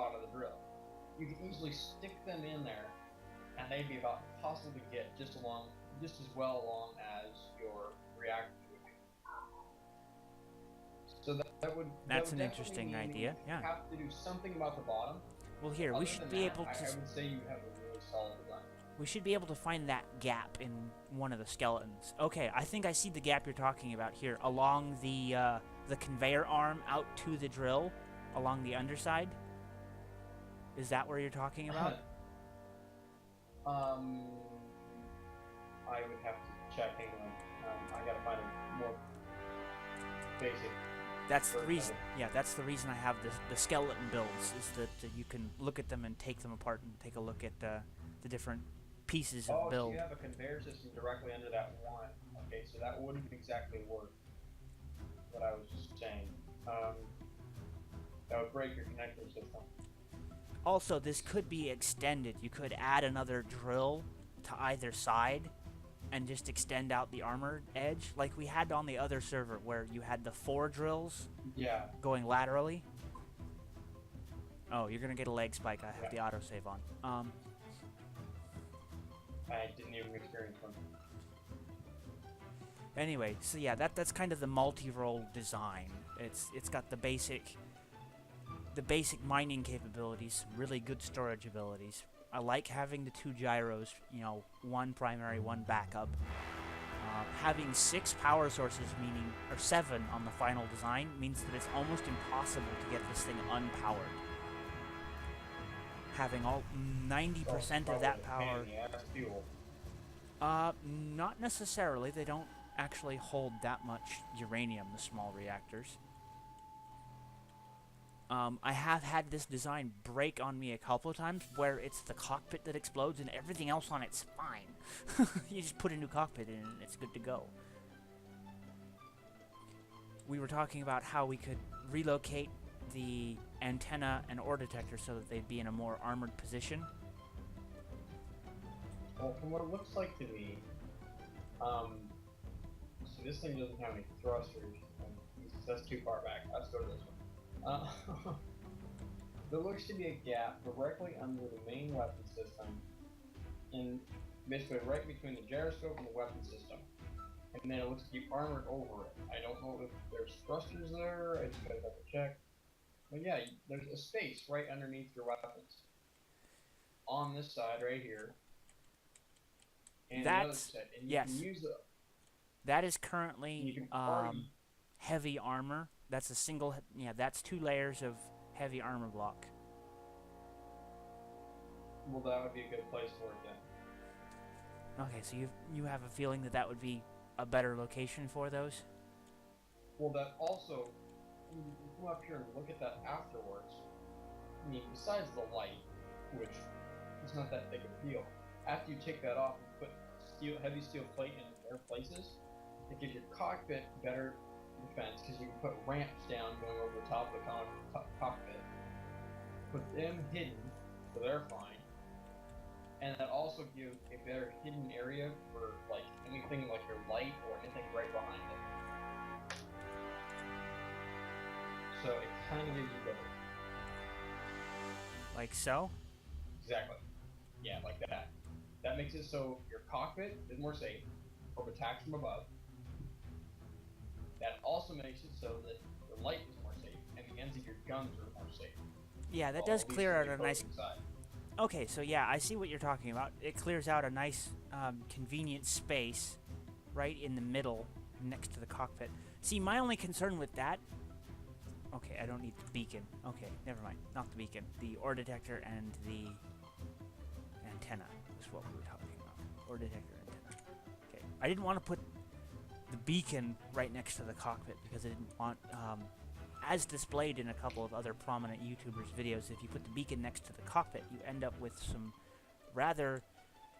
spot of the drill. You can easily stick them in there, and they'd be about impossible to get just as well along as your reactor would be. So That's an interesting idea. You Yeah. have to do something about the bottom. Well, here we should be able to. I would say you have a really solid design. We should be able to find that gap in one of the skeletons. Okay, I think I see the gap you're talking about here, along the conveyor arm out to the drill, along the underside. Is that where you're talking about? I would have to check. Hang on. I gotta find a more basic. That's the reason. Yeah, that's the reason I have the skeleton builds, is that you can look at them and take them apart and take a look at the different pieces of build. So you have a conveyor system directly under that one. Okay, so that wouldn't exactly work. What I was just saying. That would break your connector system. Also, this could be extended. You could add another drill to either side and just extend out the armor edge, like we had on the other server where you had the 4 drills going laterally. Oh, you're gonna get a leg spike. I have the autosave on. I didn't even experience one. Anyway, so yeah, that's kind of the multi-role design. It's got the basic mining capabilities, really good storage abilities. I like having the 2 gyros, you know, one primary, one backup. Having 6 power sources, or 7 on the final design, means that it's almost impossible to get this thing unpowered. Having all 90% of that power. Not necessarily. They don't actually hold that much uranium, the small reactors. I have had this design break on me a couple of times, where it's the cockpit that explodes and everything else on it's fine. You just put a new cockpit in and it's good to go. We were talking about how we could relocate the antenna and ore detector so that they'd be in a more armored position. Well, from what it looks like to me, so this thing doesn't have any thrusters. That's too far back. Let's go to this one. There looks to be a gap directly under the main weapon system, and basically right between the gyroscope and the weapon system. And then it looks to be armored over it. I don't know if there's thrusters there. I just gotta double check. But yeah, there's a space right underneath your weapons. On this side right here. And that's, the other side. And you can use the, that is currently heavy armor. That's a single, that's 2 layers of heavy armor block. Well, that would be a good place for it then. Okay, so you have a feeling that would be a better location for those? Well, that also, when you come up here and look at that afterwards, I mean, besides the light, which is not that big a deal, after you take that off and put heavy steel plate in their places, it gives your cockpit better defense, because you can put ramps down going over the top of the cockpit. Put them hidden, so they're fine. And that also gives a better hidden area for like anything like your light or anything right behind it. So it kind of gives you better. Like so? Exactly. Yeah, like that. That makes it so your cockpit is more safe from attacks from above. That also makes it so that the light is more safe, and the ends of your guns are more safe. Yeah, that does clear out a nice... Okay, so yeah, I see what you're talking about. It clears out a nice, convenient space right in the middle next to the cockpit. See, my only concern with that... Okay, I don't need the beacon. Okay, never mind. Not the beacon. The ore detector and the antenna is what we were talking about. Ore detector, antenna. Okay, I didn't want to put the beacon right next to the cockpit because I didn't want, as displayed in a couple of other prominent YouTubers' videos, if you put the beacon next to the cockpit, you end up with some rather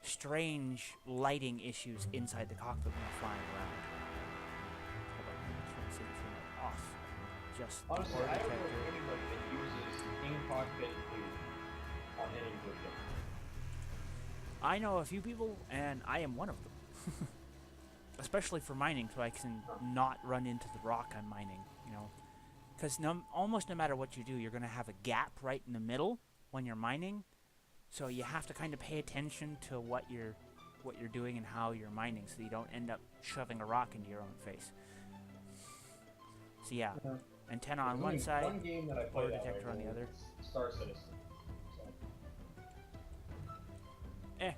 strange lighting issues inside the cockpit when you're flying around. Hold on, I'm trying to see this one off. Just honestly, I don't know anybody that uses in-cockpit food on any version. I know a few people, and I am one of them. Especially for mining, so I can not run into the rock I'm mining, you know. Because almost no matter what you do, you're going to have a gap right in the middle when you're mining. So you have to kind of pay attention to what you're doing and how you're mining, so you don't end up shoving a rock into your own face. So yeah, antenna on one side, one game that I photo detector on the other. Star Citizen. So.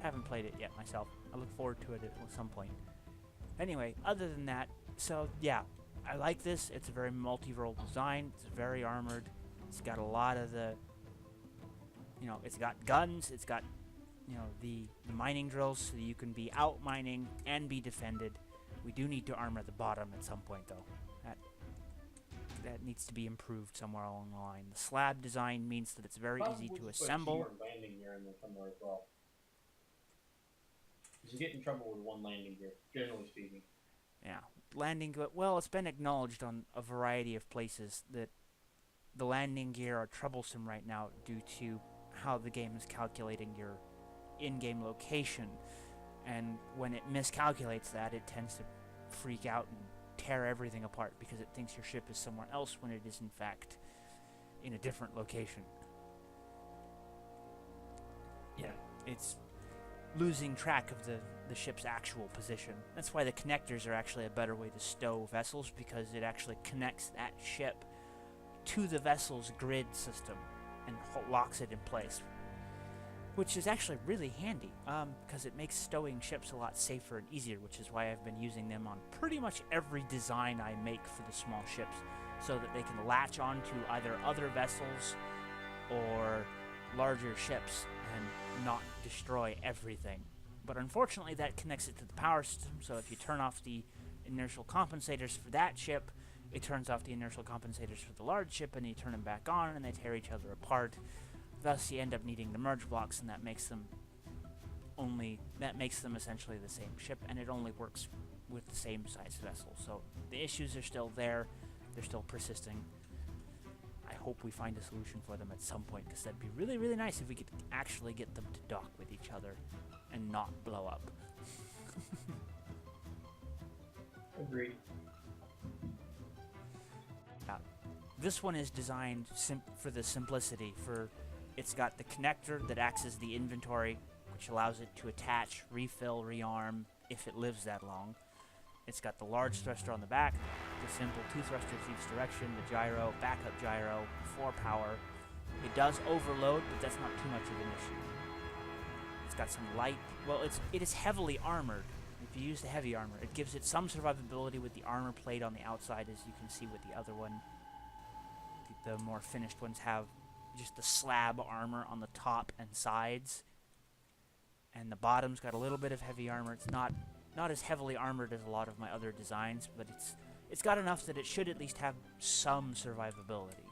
Haven't played it yet myself. I look forward to it at some point. Anyway, other than that, so yeah, I like this. It's a very multi-role design. It's very armored. It's got a lot of the, it's got guns. It's got, the mining drills so that you can be out mining and be defended. We do need to armor the bottom at some point, though. That needs to be improved somewhere along the line. The slab design means that it's very easy to assemble. Landing gear in there somewhere as well. You get in trouble with one landing gear, generally speaking. Yeah, landing. Well, it's been acknowledged on a variety of places that the landing gear are troublesome right now due to how the game is calculating your in-game location, and when it miscalculates that, it tends to freak out and tear everything apart because it thinks your ship is somewhere else when it is in fact in a different location. Yeah, it's losing track of the ship's actual position. That's why the connectors are actually a better way to stow vessels, because it actually connects that ship to the vessel's grid system and locks it in place, which is actually really handy because it makes stowing ships a lot safer and easier, which is why I've been using them on pretty much every design I make for the small ships, so that they can latch onto either other vessels or larger ships and not destroy everything. But unfortunately that connects it to the power system, so if you turn off the inertial compensators for that ship, it turns off the inertial compensators for the large ship, and you turn them back on and they tear each other apart. Thus you end up needing the merge blocks, and that makes them essentially the same ship, and it only works with the same size vessel. So the issues are still there, they're still persisting. I hope we find a solution for them at some point, because that'd be really, really nice if we could actually get them to dock with each other and not blow up. Agreed. This one is designed for the simplicity. It's got the connector that acts as the inventory, which allows it to attach, refill, rearm if it lives that long. It's got the large thruster on the back, the simple 2 thrusters each direction, the gyro, backup gyro, 4 power. It does overload, but that's not too much of an issue. It's got some light. Well, it is heavily armored. If you use the heavy armor, it gives it some survivability with the armor plate on the outside, as you can see with the other one. The more finished ones have just the slab armor on the top and sides, and the bottom's got a little bit of heavy armor. It's not as heavily armored as a lot of my other designs, but it's got enough that it should at least have some survivability,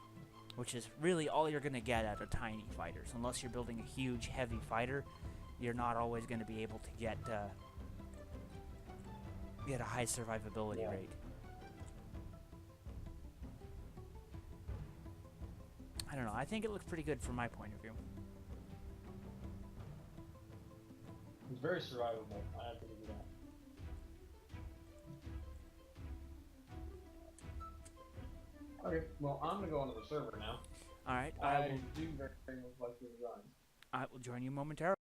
which is really all you're going to get out of tiny fighters. Unless you're building a huge heavy fighter, you're not always going to be able to get a high survivability rate. I don't know, I think it looks pretty good from my point of view. It's very survivable, I have to give you that. Okay, well, I'm going to go onto the server now. Alright, I do very much like the design. I will join you momentarily.